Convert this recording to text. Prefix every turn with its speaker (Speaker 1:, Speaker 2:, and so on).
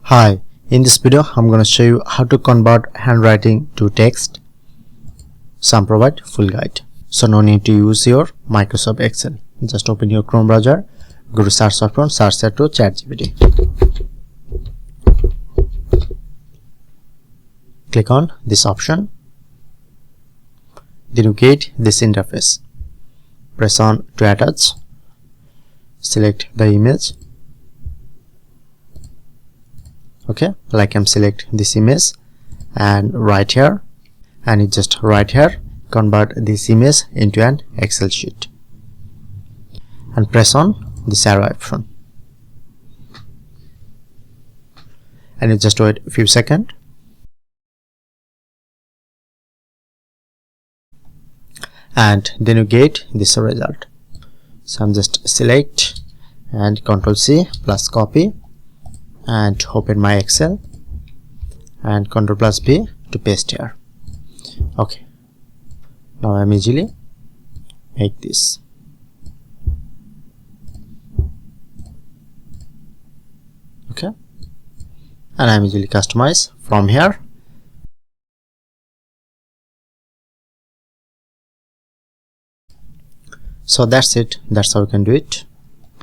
Speaker 1: Hi, in this video I'm going to show you how to convert handwriting to text. Some provide full guide, so no need to use your Microsoft Excel. Just open your Chrome browser, go to search option, search that to ChatGPT. Click on this option, then you get this interface. Press on to attach, select the image. Okay, like I'm select this image and right here, and it just right here convert this image into an Excel sheet and press on this arrow option, and you just wait a few seconds, and then you get this result. So I'm just select and Ctrl C plus copy and open my Excel and Ctrl plus B to paste here. Okay, now I'm easily make this. Okay, and I'm easily customize from here. So that's it. That's how you can do it.